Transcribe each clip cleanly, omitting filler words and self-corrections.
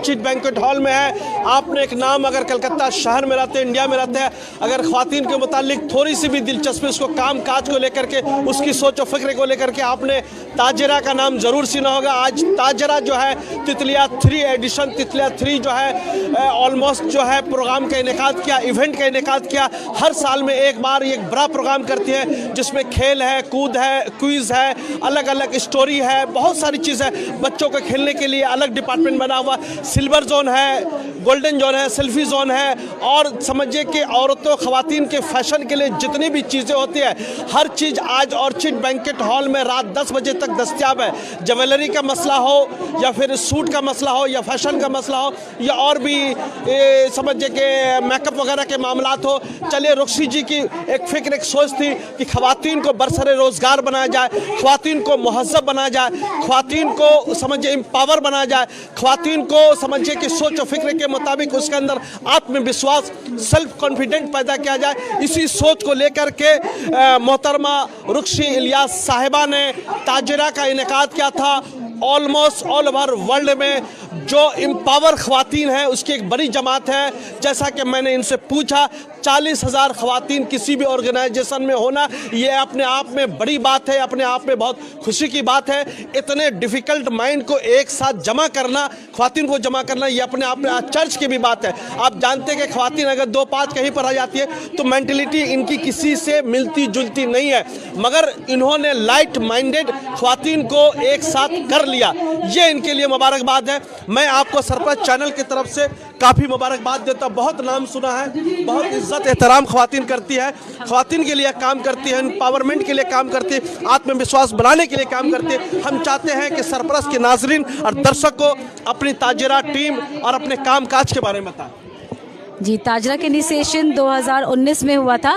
Chit banquet hall में है। आपने एक नाम अगर कलकत्ता शहर में रहते हैं, इंडिया में रहते हैं, अगर ख्वातीन के मुतालिक थोड़ी सी भी दिलचस्पी, उसको काम काज को लेकर के, उसकी सोच और फिक्र को लेकर के, आपने ताजरा का नाम ज़रूर सुना होगा। आज ताजरा जो है तितलिया 3 एडिशन, तितलिया 3 जो है ऑलमोस्ट जो है प्रोग्राम का इनेकाद किया, इवेंट का इनेकाद किया। हर साल में एक बार ये एक बड़ा प्रोग्राम करती है जिसमें खेल है, कूद है, क्विज़ है, अलग अलग स्टोरी है, बहुत सारी चीज़ है। बच्चों के खेलने के लिए अलग डिपार्टमेंट बना हुआ, सिल्वर जोन है, गोल्डन जोन है, सेल्फी जोन है, और समझिए कि औरतों ख्वातीन के फैशन के लिए जितनी भी चीज़ें होती है, हर चीज़ आज ऑर्चिड बैंक्वेट हॉल में रात 10 बजे तक दस्तियाब है। ज्वेलरी का मसला हो या फिर सूट का मसला हो या फैशन का मसला हो या और भी समझिए कि मेकअप वगैरह के मामलात हो। चलिए, रुखसी जी की एक फिक्र, एक सोच थी कि ख्वातीन को बरसरे रोज़गार बनाया जाए, ख्वातीन को मुहज़्ज़ब बनाया जाए, ख्वातीन को समझिए एम्पावर बनाया जाए, ख्वातीन को समझिए कि सोच और फिक्र के मुताबिक उसके अंदर आत्मविश्वास, सेल्फ कॉन्फिडेंट पैदा किया जाए। इसी सोच को लेकर के मोहतरमा रुखसी इलियास साहिबा ने ताजरा का इनेकाद किया था। ऑलमोस्ट ऑल ओवर वर्ल्ड में जो एम्पावर ख्वातीन हैं उसकी एक बड़ी जमात है। जैसा कि मैंने इनसे पूछा, 40,000 ख्वातीन किसी भी ऑर्गेनाइजेशन में होना ये अपने आप में बड़ी बात है, अपने आप में बहुत खुशी की बात है। इतने डिफ़िकल्ट माइंड को एक साथ जमा करना, ख्वातीन को जमा करना, ये अपने आप में चर्च की भी बात है। आप जानते हैं कि ख्वातीन अगर 2-5 कहीं पर आ जाती है तो मेंटलिटी इनकी किसी से मिलती जुलती नहीं है, मगर इन्होंने लाइट माइंडेड ख्वातीन को एक साथ कर लिया, ये इनके लिए मुबारकबाद है। मैं आपको सरपंच चैनल की तरफ से काफ़ी मुबारकबाद देता हूँ। बहुत नाम सुना है, बहुत इज्जत एहतराम ख्वातीन करती है, ख्वातीन के लिए काम करती है, एम्पावरमेंट के लिए काम करती है, आत्मविश्वास बनाने के लिए काम करती है। हम चाहते हैं कि सरपरस्त के नाजरीन और दर्शक को अपनी ताजरा टीम और अपने काम काज के बारे में बताएं। जी, ताजरा के इनिशिएशन 2019 में हुआ था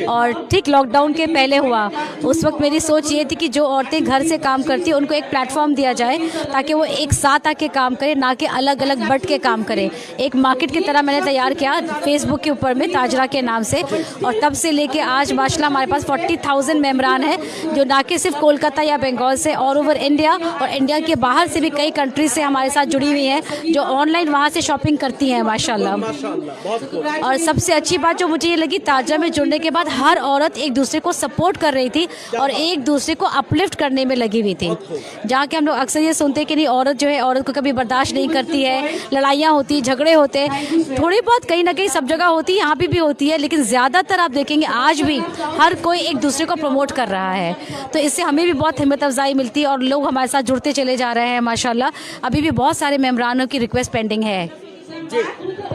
और ठीक लॉकडाउन के पहले हुआ। उस वक्त मेरी सोच ये थी कि जो औरतें घर से काम करती हैं उनको एक प्लेटफॉर्म दिया जाए ताकि वो एक साथ आके काम करें, ना कि अलग अलग बट के काम करें। एक मार्केट की तरह मैंने तैयार किया फेसबुक के ऊपर में ताजरा के नाम से, और तब से लेके आज माशाल्लाह हमारे पास 40,000 मेम्बरान हैं जो ना कि सिर्फ कोलकाता या बंगाल से, ऑल ओवर इंडिया और इंडिया के बाहर से भी कई कंट्रीज से हमारे साथ जुड़ी हुई हैं जो ऑनलाइन वहाँ से शॉपिंग करती हैं माशाल्लाह। और सबसे अच्छी बात जो मुझे ये लगी, ताजरा में जुड़ने के बाद हर औरत एक दूसरे को सपोर्ट कर रही थी और एक दूसरे को अपलिफ्ट करने में लगी हुई थी। जहाँ के हम लोग अक्सर ये सुनते हैं कि नहीं, औरत जो है औरत को कभी बर्दाश्त नहीं करती है, लड़ाइयाँ होती, झगड़े होते, थोड़ी बहुत कहीं ना कहीं सब जगह होती है, यहाँ भी होती है, लेकिन ज़्यादातर आप देखेंगे आज भी हर कोई एक दूसरे को प्रमोट कर रहा है। तो इससे हमें भी बहुत हिम्मत अफजाई मिलती है और लोग हमारे साथ जुड़ते चले जा रहे हैं माशाल्लाह। अभी भी बहुत सारे मेम्बरानों की रिक्वेस्ट पेंडिंग है। जी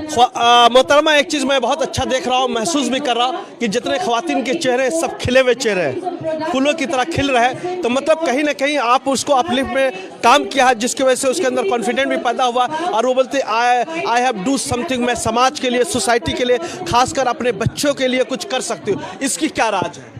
मोहतरमा, एक चीज़ मैं बहुत अच्छा देख रहा हूँ, महसूस भी कर रहा हूँ कि जितने ख्वातीन के चेहरे सब खिले हुए चेहरे हैं, फूलों की तरह खिल रहे हैं। तो मतलब कहीं ना कहीं आप उसको अपलिफ्ट में काम किया है, जिसकी वजह से उसके अंदर कॉन्फिडेंट भी पैदा हुआ और वो बोलते आई हैव डू समथिंग, मैं समाज के लिए, सोसाइटी के लिए, खासकर अपने बच्चों के लिए कुछ कर सकती हूँ। इसकी क्या राज है?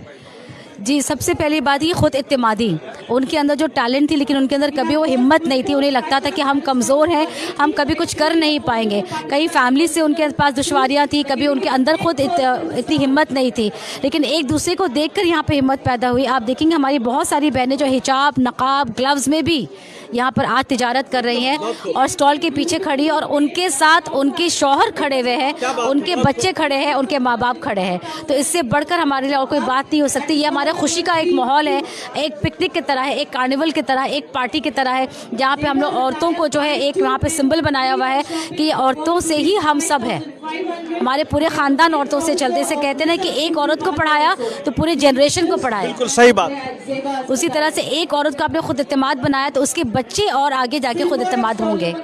जी, सबसे पहली बात ये खुद इत्तेमादी, उनके अंदर जो टैलेंट थी लेकिन उनके अंदर कभी वो हिम्मत नहीं थी। उन्हें लगता था कि हम कमज़ोर हैं, हम कभी कुछ कर नहीं पाएंगे। कई फैमिली से उनके पास दुश्वारियाँ थी, कभी उनके अंदर खुद इतनी हिम्मत नहीं थी, लेकिन एक दूसरे को देखकर यहाँ पे हिम्मत पैदा हुई। आप देखेंगे हमारी बहुत सारी बहनें जो हिजाब, नकाब, ग्लव्स में भी यहाँ पर आज तिजारत कर रही हैं और स्टॉल के पीछे खड़ी, और उनके साथ उनके शौहर खड़े हुए हैं, उनके बच्चे खड़े हैं, उनके माँ बाप खड़े हैं। तो इससे बढ़कर हमारे लिए और कोई बात नहीं हो सकती। ये हमारे खुशी का एक माहौल है, एक पिकनिक की तरह है, एक कार्निवल की तरह, एक पार्टी की तरह है, जहाँ पे हम लोग औरतों को जो है एक वहाँ पे सिंबल बनाया हुआ है कि औरतों से ही हम सब हैं। हमारे पूरे ख़ानदान औरतों से चलते, से कहते हैं कि एक औरत को पढ़ाया तो पूरे जनरेशन को पढ़ाया। बिल्कुल सही बात। उसी तरह से एक औरत को आपने खुद एतमाद बनाया तो उसके बच्चे और आगे जाके खुद एतमाद होंगे।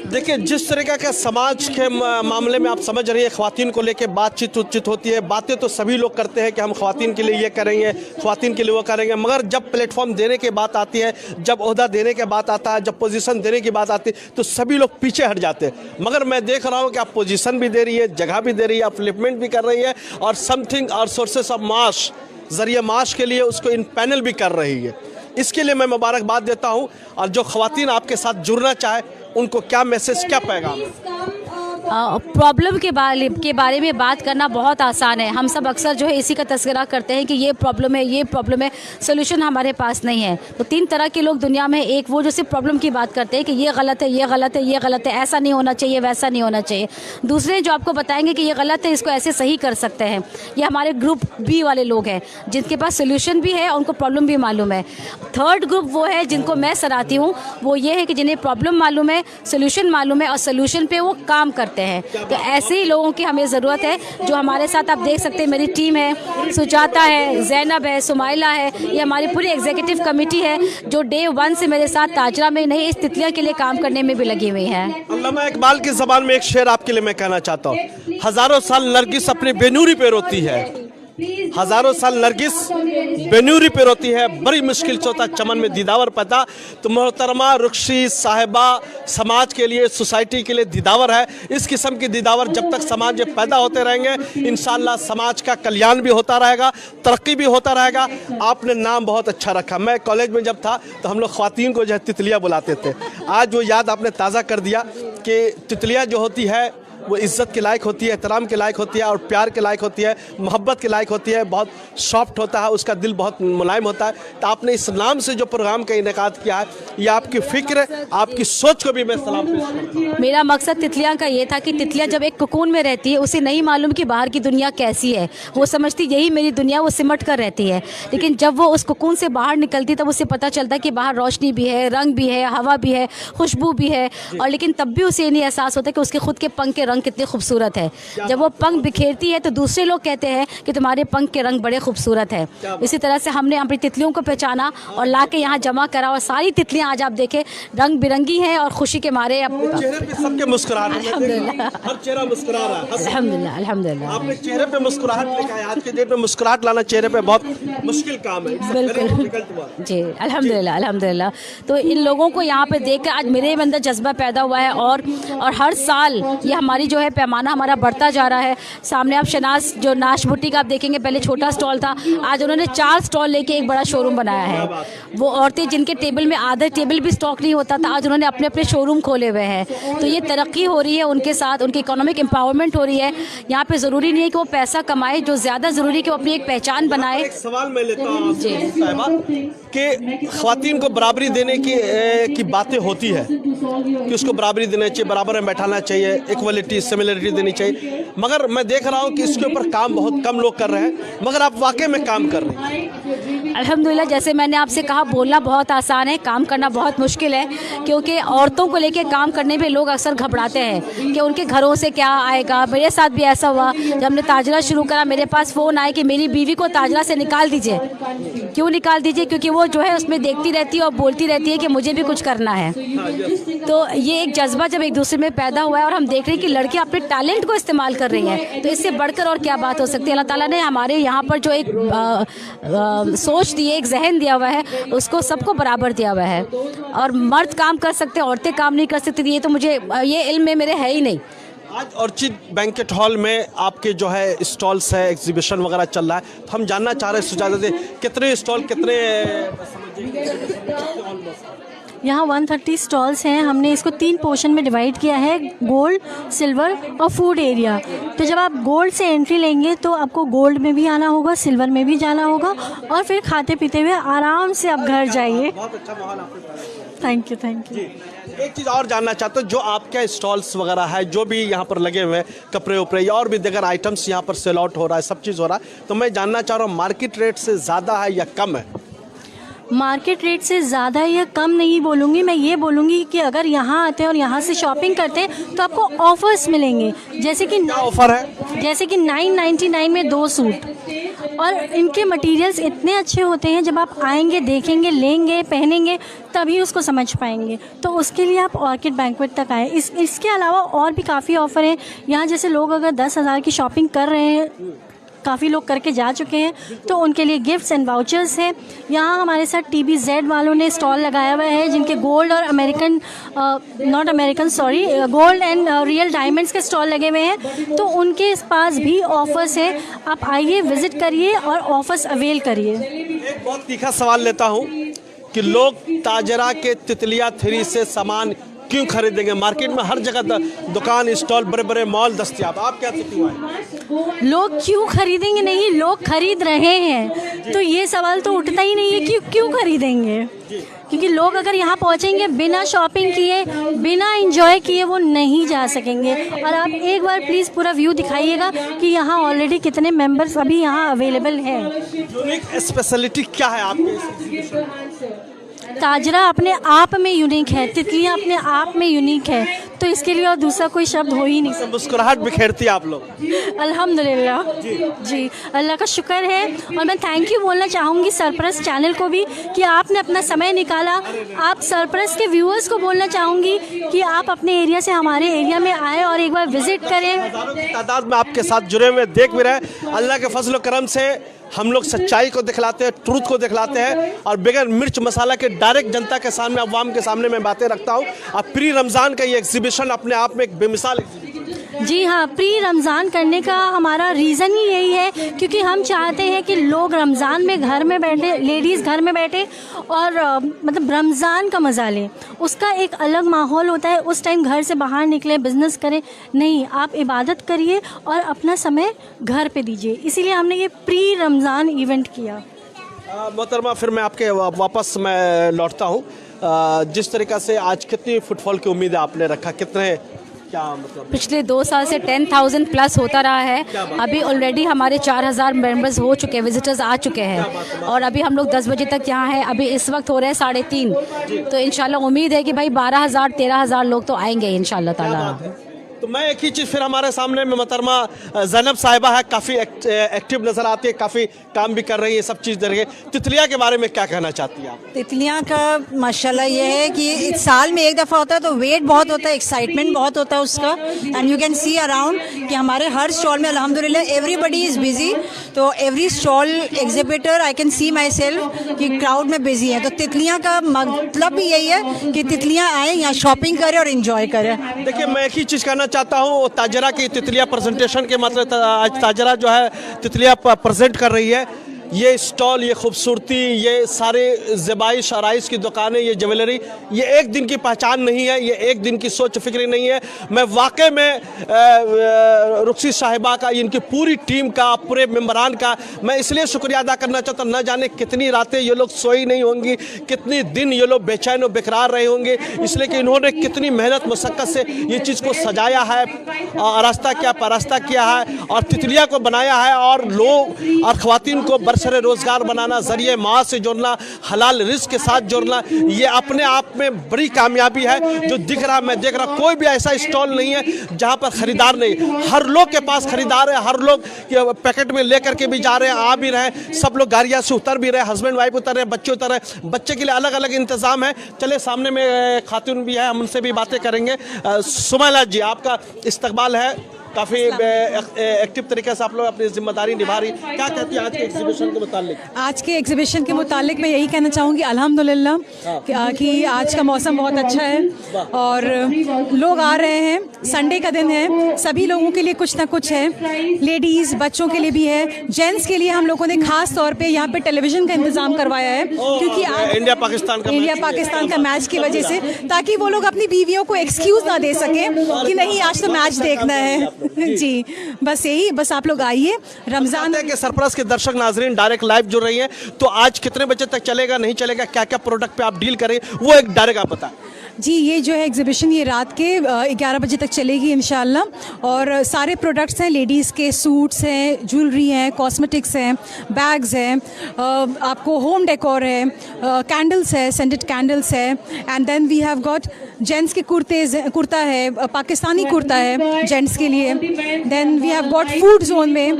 देखिए, जिस तरीके का समाज के मामले में आप समझ रही है, ख्वातीन को लेके बातचीत उचित होती है, बातें तो सभी लोग करते हैं कि हम ख्वातीन के लिए ये करेंगे, ख्वातीन के लिए वो करेंगे, मगर जब प्लेटफॉर्म देने की बात आती है, जब ओहदा देने की बात आता है, जब पोजीशन देने की बात आती है, तो सभी लोग पीछे हट जाते हैं। मगर मैं देख रहा हूँ कि आप पोजीशन भी दे रही है, जगह भी दे रही है, अपलिफ्टमेंट भी कर रही है और समथिंग और सोर्सेस ऑफ माश, ज़रिए माश के लिए उसको इन पैनल भी कर रही है। इसके लिए मैं मुबारकबाद देता हूँ। और जो ख्वातीन आपके साथ जुड़ना चाहे उनको क्या मैसेज, क्या पैगाम है? प्रॉब्लम के बारे में बात करना बहुत आसान है। हम सब अक्सर जो है इसी का तस्करा करते हैं कि ये प्रॉब्लम है, ये प्रॉब्लम है, सोल्यूशन हमारे पास नहीं है। तो 3 तरह के लोग दुनिया में, एक वो जो सिर्फ प्रॉब्लम की बात करते हैं कि ये गलत है, ये गलत है, ये गलत है, ऐसा नहीं होना चाहिए, वैसा नहीं होना चाहिए। दूसरे जो आपको बताएंगे कि ये गलत है, इसको ऐसे सही कर सकते हैं। ये हमारे ग्रुप बी वाले लोग हैं जिनके पास सोल्यूशन भी है, उनको प्रॉब्लम भी मालूम है। थर्ड ग्रुप वो है जिनको मैं सराहती हूँ, वो ये है कि जिन्हें प्रॉब्लम मालूम है, सोल्यूशन मालूम है और सोल्यूशन पे वो काम करते हैं। तो ऐसे ही लोगों की हमें ज़रूरत है जो हमारे साथ, आप देख सकते हैं मेरी टीम है, सुजाता है, जैनब है, सुमाइला है, ये हमारी पूरी एग्जीक्यूटिव कमेटी है जो डे 1 से मेरे साथ ताजरा में नहीं, इस तितलियाँ के लिए काम करने में भी लगी हुई है। अल्लामा इकबाल की ज़बान में एक शेर आपके लिए मैं कहना चाहता हूँ, हज़ारों साल नरगिस अपनी बेनूरी पे रोती है, हज़ारों साल नरगिस बेनूरी पे रोती है, बड़ी मुश्किल से होता चमन में दीदावर पैदा। तो मोहतरमा रुखशी साहिबा समाज के लिए, सोसाइटी के लिए दीदावर है। इस किस्म की दीदावर जब तक समाज में पैदा होते रहेंगे, इंशाअल्लाह समाज का कल्याण भी होता रहेगा, तरक्की भी होता रहेगा। आपने नाम बहुत अच्छा रखा। मैं कॉलेज में जब था तो हम लोग ख़वातीन को जो है तितलियाँ बुलाते थे। आज वो याद आपने ताज़ा कर दिया कि तितलियाँ जो होती है वो इज़्ज़त के लायक होती है, एहतराम के लायक होती है और प्यार के लायक होती है, मोहब्बत के लायक होती है, बहुत सॉफ्ट होता है, उसका दिल बहुत मुलायम होता है। तो आपने इस नाम से जो प्रोग्राम का इनेकाद किया है, ये आपकी फ़िक्र, आपकी सोच को भी मैं सलाम पेश करता हूं। मेरा मकसद तितलियाँ का ये था कि तितलियाँ जब एक कोकून में रहती है, उसे नहीं मालूम कि बाहर की दुनिया कैसी है, वो समझती यही मेरी दुनिया, वो सिमट कर रहती है। लेकिन जब वो उस कोकून से बाहर निकलती तब उसे पता चलता है कि बाहर रोशनी भी है, रंग भी है, हवा भी है, खुशबू भी है, और लेकिन तब भी उसे ये नहीं एहसास होता कि उसके खुद के पंख के रंग कितने खूबसूरत है। जब वो पंख बिखेरती है तो दूसरे लोग कहते हैं कि तुम्हारे पंख के रंग बड़े खूबसूरत है। इसी तरह से हमने अपनी तितलियों को पहचाना और ला के यहाँ जमा करा, और सारी तितलियाँ आज आप देखें रंग बिरंगी हैं और खुशी के मारे चेहरे पे सबके मुस्कुराहट, हर चेहरा मुस्कुरा रहा है। अल्हम्दुलिल्लाह, अल्हम्दुलिल्लाह। आपने चेहरे पे मुस्कुराहट लेकर आए। आज के डेट में मुस्कुराहट लाना चेहरे पे बहुत मुश्किल काम है। बिल्कुल जी, अल्हम्दुलिल्लाह, अल्हम्दुलिल्लाह। तो इन लोगों को यहाँ पे देख कर आज मेरे अंदर जज्बा पैदा हुआ है, और हर साल ये हमारी जो है पैमाना हमारा बढ़ता जा रहा है। सामने आप शनाज जो नाश भुट्टी का आप देखेंगे, पहले छोटा स्टॉल था, आज उन्होंने 4 स्टॉल लेके एक बड़ा शोरूम बनाया है। वो औरतें जिनके टेबल में आधा टेबल भी स्टॉक नहीं होता था, आज उन्होंने अपने अपने शोरूम खोले हुए हैं। तो ये तरक्की हो रही है उनके साथ, उनकी इकोनॉमिक एम्पावरमेंट हो रही है। यहाँ पे ज़रूरी नहीं है कि वो पैसा कमाए, जो ज़्यादा ज़रूरी है कि वो अपनी एक पहचान बनाए। एक सवाल मैं लेता हूँ साहिबा कि ख़वातीन को बराबरी देने की बातें होती है कि उसको बराबरी देना चाहिए, बराबर में बैठाना चाहिए, इक्वलिटी सिमिलरिटी देनी चाहिए, मगर मैं देख रहा हूँ कि इसके ऊपर काम बहुत कम लोग कर रहे हैं, मगर आप वाकई में काम कर रहे हैं। अल्हम्दुलिल्लाह, जैसे मैंने आपसे कहा, बोलना बहुत आसान है, काम करना बहुत मुश्किल है, क्योंकि औरतों को लेके काम करने पे लोग अक्सर घबराते हैं कि उनके घरों से क्या आएगा। मेरे साथ भी ऐसा हुआ, जब हमने ताजरा शुरू करा मेरे पास फ़ोन आए कि मेरी बीवी को ताजरा से निकाल दीजिए। क्यों निकाल दीजिए? क्योंकि वो जो है उसमें देखती रहती है और बोलती रहती है कि मुझे भी कुछ करना है। तो ये एक जज्बा जब एक दूसरे में पैदा हुआ है और हम देख रहे हैं कि लड़कियाँ अपने टैलेंट को इस्तेमाल कर रही हैं, तो इससे बढ़कर और क्या बात हो सकती है। अल्लाह ताला ने हमारे यहाँ पर जो एक सोच दी है, एक जहन दिया हुआ है, उसको सबको बराबर दिया हुआ है, और मर्द काम कर सकते हैं, औरतें काम नहीं कर सकती। ये तो मुझे ये इल्म में मेरे है ही नहीं। आज ऑर्चिड बैंकेट हॉल में आपके जो है स्टॉल्स है, एग्जीबिशन वगैरह चल रहा है, तो हम जानना चाह रहे हैं सुजाता जी, कितने स्टॉल, कितने यहाँ 130 स्टॉल्स हैं। हमने इसको 3 पोर्शन में डिवाइड किया है, गोल्ड, सिल्वर और फूड एरिया। तो जब आप गोल्ड से एंट्री लेंगे तो आपको गोल्ड में भी आना होगा, सिल्वर में भी जाना होगा, और फिर खाते पीते हुए आराम से आप घर जाइए। बहुत अच्छा माहौल आपके। Thank you, thank you. एक चीज़ और जानना चाहता हूँ, जो आपके स्टॉल्स वगैरह है, जो भी यहाँ पर लगे हुए हैं, कपड़े उपड़े या और भी दीगर आइटम्स यहाँ पर सेल आउट हो रहा है, सब चीज़ हो रहा है, तो मैं जानना चाह रहा हूँ मार्केट रेट से ज़्यादा है या कम है? मार्केट रेट से ज़्यादा या कम नहीं बोलूँगी, मैं ये बोलूँगी कि अगर यहाँ आते हैं और यहाँ से शॉपिंग करते हैं तो आपको ऑफ़र्स मिलेंगे। जैसे कि क्या ऑफ़र है? जैसे कि 999 में 2 सूट, और इनके मटेरियल्स इतने अच्छे होते हैं, जब आप आएंगे, देखेंगे, लेंगे, पहनेंगे, तभी उसको समझ पाएंगे। तो उसके लिए आप ऑर्किड बैंक्वेट तक आए। इसके अलावा और भी काफ़ी ऑफ़र हैं यहाँ। जैसे लोग अगर 10,000 की शॉपिंग कर रहे हैं, काफ़ी लोग करके जा चुके हैं, तो उनके लिए गिफ्ट्स एंड वाउचर्स हैं। यहाँ हमारे साथ TBZ वालों ने स्टॉल लगाया हुआ है, जिनके गोल्ड और गोल्ड एंड रियल डायमंड्स के स्टॉल लगे हुए हैं, तो उनके पास भी ऑफर्स हैं। आप आइए, विज़िट करिए और ऑफर्स अवेल करिए। एक बहुत तीखा सवाल लेता हूँ कि लोग ताजरा के तितलिया 3 से सामान क्यों खरीदेंगे? मार्केट में हर जगह दुकान, स्टॉल, बड़े बड़े मॉल दस्तयाब, आप क्या सोचती हैं? लोग क्यों खरीदेंगे? नहीं, लोग खरीद रहे हैं, तो ये सवाल तो उठता ही नहीं है कि क्यों खरीदेंगे। क्योंकि लोग अगर यहाँ पहुँचेंगे बिना शॉपिंग किए, बिना एंजॉय किए वो नहीं जा सकेंगे। और आप एक बार प्लीज़ पूरा व्यू दिखाइएगा कि यहाँ ऑलरेडी कितने मेंबर्स अभी यहाँ अवेलेबल हैं। यूनिक स्पेशलिटी क्या है आपके इस एग्जीबिशन में? ताजरा अपने आप में यूनिक है, तितलियाँ अपने आप में यूनिक है, तो इसके लिए और दूसरा कोई शब्द हो ही नहीं सकता। मुस्कुराहट बिखेरती है आप लोग। अल्हम्दुलिल्लाह जी, अल्लाह का शुक्र है। और मैं थैंक यू बोलना चाहूँगी सरप्रस चैनल को भी कि आपने अपना समय निकाला। आप सरप्रस के व्यूअर्स को बोलना चाहूँगी कि आप अपने एरिया से हमारे एरिया में आए और एक बार विजिट करें। हज़ारों की तादाद में आपके साथ जुड़े हुए देख भी रहे। अल्लाह के फजल करम से हम लोग सच्चाई को दिखलाते हैं, ट्रूथ को दिखलाते हैं और बगैर मिर्च मसाला के डायरेक्ट जनता के सामने, अवाम के सामने मैं बातें रखता हूँ। अब प्री रमज़ान का ये एग्जीबिशन अपने आप में एक बेमिसाल एग्जीबिशन। जी हाँ, प्री रमज़ान करने का हमारा रीज़न ही यही है क्योंकि हम चाहते हैं कि लोग रमज़ान में घर में बैठे, लेडीज़ घर में बैठे और मतलब रमज़ान का मज़ा लें। उसका एक अलग माहौल होता है। उस टाइम घर से बाहर निकले, बिज़नेस करें नहीं, आप इबादत करिए और अपना समय घर पे दीजिए। इसीलिए हमने ये प्री रमज़ान इवेंट किया। मोहतरमा, फिर मैं आपके वापस मैं लौटता हूँ। जिस तरीक़ा से आज कितनी फुटफॉल की उम्मीद है आपने रखा, कितने, क्या मतलब? पिछले 2 साल से 10,000 प्लस होता रहा है। अभी ऑलरेडी हमारे 4,000 मेंबर्स हो चुके हैं, विजिटर्स आ चुके हैं और अभी हम लोग 10 बजे तक यहाँ हैं। अभी इस वक्त हो रहे हैं 3:30, तो इंशाल्लाह उम्मीद है कि भाई 12,000 13,000 लोग तो आएंगे इंशाल्लाह ताला। तो मैं एक ही चीज़ फिर हमारे सामने में मोहतरमा ज़ैनब साहिबा है, काफ़ी एक्टिव नज़र आती है, काफ़ी काम भी कर रही है, सब चीज़ देंगे। तितलियाँ के बारे में क्या कहना चाहती हैं आप? तितलियाँ का माशाल्लाह ये है कि इस साल में एक दफ़ा होता है तो वेट बहुत होता है, एक्साइटमेंट बहुत होता है उसका। And you can see around कि हमारे हर स्टॉल में अल्हम्दुलिल्लाह एवरीबडी इज़ बिजी। तो every stall exhibitor I can see my self कि क्राउड में बिजी है। तो तितलियाँ का मतलब भी यही है कि तितलियाँ आएँ, यहाँ शॉपिंग करें और इन्जॉय करें। देखिए, मैं एक ही चीज़ कहना चाहता हूँ, ताजरा की तितलियाँ प्रेजेंटेशन के मतलब आज ताजरा जो है तितलियाँ प्रेजेंट कर रही है। ये स्टॉल, ये खूबसूरती, ये सारे ज़बाइश आराइश की दुकानें, ये ज्वेलरी, ये एक दिन की पहचान नहीं है, ये एक दिन की सोच फिक्र नहीं है। मैं वाकई में रुखसी साहिबा का, इनकी पूरी टीम का, पूरे मेंबरान का मैं इसलिए शुक्रिया अदा करना चाहता हूँ। न जाने कितनी रातें ये लोग सोई नहीं होंगी, कितनी दिन ये लोग बेचैन और बेकरार रहे होंगे, इसलिए कि इन्होंने कितनी मेहनत मशक्क़त से ये चीज़ को सजाया है, आरास्ता किया, परास्ता किया है और तितलियाँ को बनाया है और लोग और ख़वातीन को सरे रोज़गार बनाना, ज़रिए माँ से जोड़ना, हलाल रिज़्क़ के साथ जोड़ना, ये अपने आप में बड़ी कामयाबी है जो दिख रहा। मैं देख रहा कोई भी ऐसा स्टॉल नहीं है जहाँ पर ख़रीदार नहीं, हर लोग के पास ख़रीदार है, हर लोग पैकेट में लेकर के भी जा रहे हैं, आ भी रहे हैं, सब लोग गाड़ियाँ से उतर भी रहे, हस्बैंड वाइफ उतर रहे, बच्चे उतर रहे, बच्चे के लिए अलग अलग इंतज़ाम है। चले सामने में खातून भी है, हम उनसे भी बातें करेंगे। सुमैला जी, आपका इस्तकबाल है, काफ़ी एक्टिव तरीके से आप लोग अपनी जिम्मेदारी निभा रही, क्या कहती है आज के एग्जीबिशन के मुतालिक? आज के एग्जीबिशन के मुतालिक मैं यही कहना चाहूँगी अल्हम्दुलिल्लाह कि आज का मौसम बहुत अच्छा है और लोग आ रहे हैं। संडे का दिन है, सभी लोगों के लिए कुछ ना कुछ है, लेडीज़ बच्चों के लिए भी है, जेंट्स के लिए हम लोगों ने खास तौर पे यहाँ पे टेलीविज़न का इंतज़ाम करवाया है क्योंकि इंडिया पाकिस्तान का मैच की वजह से, ताकि वो लोग अपनी बीवियों को एक्सक्यूज़ ना दे सकें कि नहीं आज तो मैच देखना है। जी, बस यही, बस आप लोग आइए। रमज़ान के सरप्राइज के दर्शक नाजरीन डायरेक्ट लाइव जुड़ रही हैं, तो आज कितने बजे तक चलेगा, नहीं चलेगा, क्या क्या प्रोडक्ट पे आप डील करें, वो एक डायरेक्ट आप बताएं। जी, ये जो है एग्जीबिशन ये रात के 11 बजे तक चलेगी इंशाल्लाह और सारे प्रोडक्ट्स हैं, लेडीज़ के सूट्स हैं, ज्वेलरी हैं, कॉस्मेटिक्स हैं, बैग्स हैं, आपको होम डेकोर है, कैंडल्स है, सेंटेड कैंडल्स है and then we have got gents के कुर्ता है, पाकिस्तानी कुर्ता है जेंट्स के लिए। Then we have got food zone में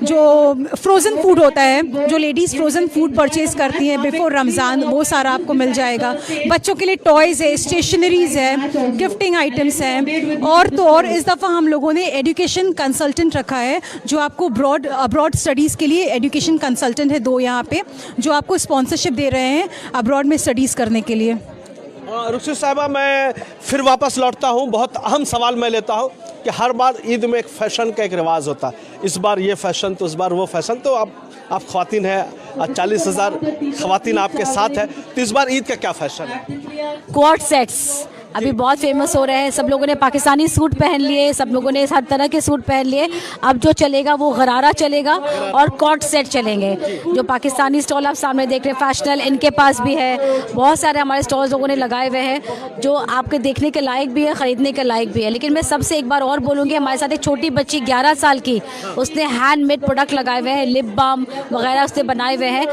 जो फ्रोज़न फूड होता है, जो लेडीज़ फ्रोज़न फूड परचेज़ करती हैं बिफोर रमज़ान, वो सारा आपको मिल जाएगा। बच्चों के लिए टॉयज़ है, स्टेशनरीज़ है, गिफ्टिंग आइटम्स हैं और तो और इस दफ़ा हम लोगों ने एजुकेशन कंसल्टेंट रखा है जो आपको अब्रॉड स्टडीज़ के लिए एजुकेशन कंसल्टेंट है 2 यहाँ पे जो आपको स्पॉन्सरशिप दे रहे हैं अब्रॉड में स्टडीज़ करने के लिए। रुखसी साहिबा, मैं फिर वापस लौटता हूँ। बहुत अहम सवाल मैं लेता हूँ कि हर बार ईद में एक फ़ैशन का एक रिवाज होता है, इस बार ये फ़ैशन तो इस बार वो फ़ैशन, तो आप ख़वातीन हैं, 40,000 ख़वातीन आपके साथ है, तो इस बार ईद का क्या फ़ैशन है? क्वार्ट सेट्स अभी बहुत फेमस हो रहे हैं। सब लोगों ने पाकिस्तानी सूट पहन लिए, सब लोगों ने हर तरह के सूट पहन लिए। अब जो चलेगा वो गरारा चलेगा और कॉट सेट चलेंगे। जो पाकिस्तानी स्टॉल आप सामने देख रहे हैं फैशनल, इनके पास भी है। बहुत सारे हमारे स्टॉल्स लोगों ने लगाए हुए हैं जो आपके देखने के लायक भी है, ख़रीदने के लायक भी है। लेकिन मैं सबसे एक बार और बोलूँगी, हमारे साथ एक छोटी बच्ची 11 साल की, उसने हैंडमेड प्रोडक्ट लगाए हुए हैं, लिप बाम वगैरह उसने बनाए हुए हैं।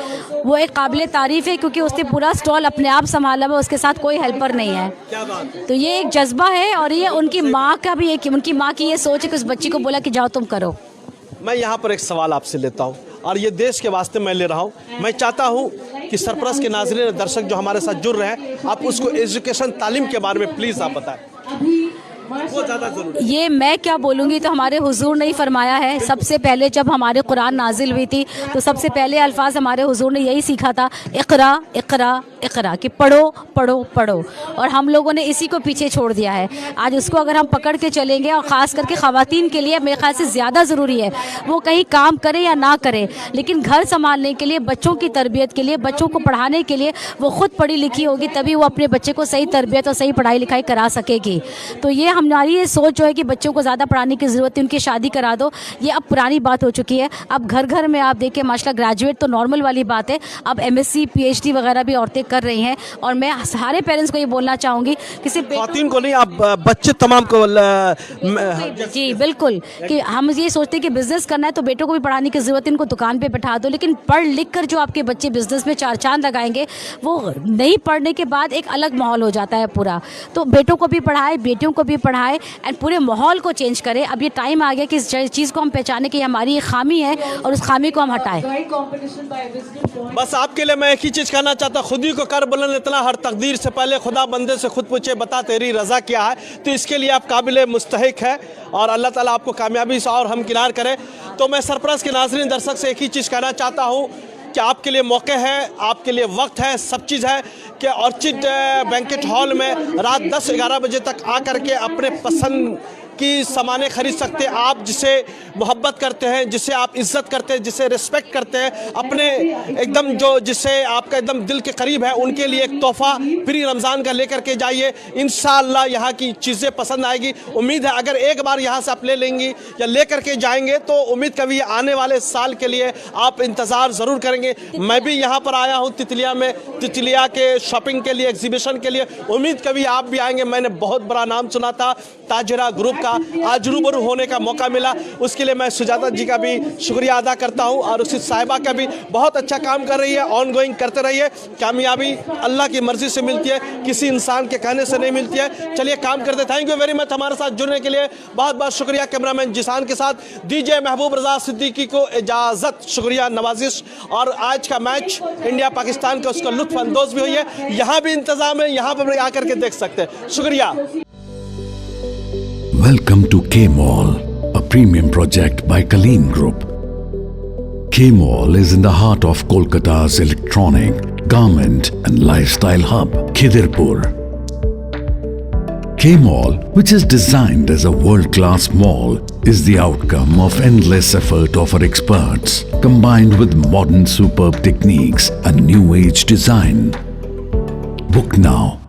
वो एक काबिल तारीफ़ है क्योंकि उसने पूरा स्टॉल अपने आप संभाला हुआ, उसके साथ कोई हेल्पर नहीं है। क्या बात है। तो ये एक जज्बा है और ये उनकी माँ का भी एक, उनकी माँ की ये सोच है कि उस बच्ची को बोला कि जाओ तुम करो। मैं यहाँ पर एक सवाल आपसे लेता हूँ और ये देश के वास्ते मैं ले रहा हूँ। मैं चाहता हूँ कि सरपरस्त के नाज़रीन दर्शक जो हमारे साथ जुड़ रहे हैं, आप उसको एजुकेशन तालीम के बारे में प्लीज़ आप बताएं, वो ज़्यादा ज़रूरी। ये मैं क्या बोलूँगी, तो हमारे हुजूर ने ही फरमाया है। सबसे पहले जब हमारे कुरान नाजिल हुई थी तो सबसे पहले अल्फाज हमारे हुजूर ने यही सीखा था, इक़रा इक़रा इक़रा, कि पढ़ो पढ़ो पढ़ो। और हम लोगों ने इसी को पीछे छोड़ दिया है। आज उसको अगर हम पकड़ के चलेंगे, और ख़ास करके ख़वातीन के लिए मेरे ख्याल से ज़्यादा ज़रूरी है, वो कहीं काम करें या ना करें, लेकिन घर संभालने के लिए, बच्चों की तरबियत के लिए, बच्चों को पढ़ाने के लिए वो ख़ुद पढ़ी लिखी होगी, तभी वो अपने बच्चे को सही तरबियत और सही पढ़ाई लिखाई करा सकेगी। तो ये हमारी ये सोच जो है कि बच्चों को ज़्यादा पढ़ाने की ज़रूरत है, उनकी शादी करा दो, ये अब पुरानी बात हो चुकी है। अब घर घर में आप देखें माशाल्लाह, ग्रेजुएट तो नॉर्मल वाली बात है, अब MSc PhD वगैरह भी औरतें कर रही हैं। और मैं सारे पेरेंट्स को ये बोलना चाहूँगी कि सिर्फ ख़वातीन को नहीं, आप बच्चे तमाम को जी बिल्कुल, कि हम ये सोचते हैं कि बिज़नेस करना है तो बेटों को भी पढ़ाने की ज़रूरत है, इनको दुकान पे बैठा दो। लेकिन पढ़ लिख कर जो आपके बच्चे बिज़नेस में चार चांद लगाएंगे, वो नहीं पढ़ने के बाद एक अलग माहौल हो जाता है पूरा। तो बेटों को भी पढ़ाए, बेटियों को भी पढ़ाए एंड पूरे माहौल को चेंज करें। अब ये टाइम आ गया कि इस चीज़ को हम पहचाने कि हमारी ये खामी है और उस खामी को हम हटाएं। बस आपके लिए मैं एक ही चीज़ कहना चाहता, खुद ही को कर बुलंद इतना, हर तकदीर से पहले खुदा बंदे से खुद पूछे, बता तेरी रज़ा क्या है। तो इसके लिए आप काबिल मुस्तहिक है और अल्लाह ताला आपको कामयाबी से और हमकिनार करे। तो मैं सरपरस्त के नाज़रीन दर्शक से एक ही चीज़ कहना चाहता हूँ कि आपके लिए मौके है, आपके लिए वक्त है, सब चीज़ है कि ऑर्चिड बैंकेट हॉल में रात 10-11 बजे तक आकर के अपने पसंद की सामानें खरीद सकते हैं। आप जिसे मोहब्बत करते हैं, जिसे आप इज़्ज़त करते हैं, जिसे रिस्पेक्ट करते हैं, अपने एकदम जो जिसे आपका एकदम दिल के करीब है, उनके लिए एक तोहफ़ा फ्री रमज़ान का लेकर के जाइए। इंशाअल्लाह यहाँ की चीज़ें पसंद आएगी। उम्मीद है अगर एक बार यहाँ से आप ले लेंगी या ले करके जाएंगे तो उम्मीद कभी आने वाले साल के लिए आप इंतज़ार ज़रूर करेंगे। मैं भी यहाँ पर आया हूँ तितलिया में, तितलिया के शॉपिंग के लिए, एग्जीबिशन के लिए। उम्मीद कभी आप भी आएंगे। मैंने बहुत बड़ा नाम सुना था ताजरा ग्रुप का, आज रूबरू होने का मौका मिला, उसके लिए मैं सुजाता जी का भी शुक्रिया अदा करता हूं और उसी साहिबा का भी। बहुत अच्छा काम कर रही है, ऑन गोइंग करते रहिए। कामयाबी अल्लाह की मर्ज़ी से मिलती है, किसी इंसान के कहने से नहीं मिलती है। चलिए काम करते। थैंक यू वेरी मच हमारे साथ जुड़ने के लिए, बहुत बहुत शुक्रिया। कैमरामैन जिसान के साथ दीजिए महबूब रज़ा सिद्दीकी को इजाज़त, शुक्रिया, नवाजिश। और आज का मैच इंडिया पाकिस्तान का, उसका लुत्फ़ अंदोज़ भी हुई है। यहाँ भी इंतज़ाम है, यहाँ पर आकर के देख सकते हैं। शुक्रिया। Welcome to K-Mall, a premium project by Kaleen Group. K-Mall is in the heart of Kolkata's electronic, garment and lifestyle hub, Khidirpur. K-Mall, which is designed as a world-class mall, is the outcome of endless effort of our experts, combined with modern superb techniques and new-age design. Book now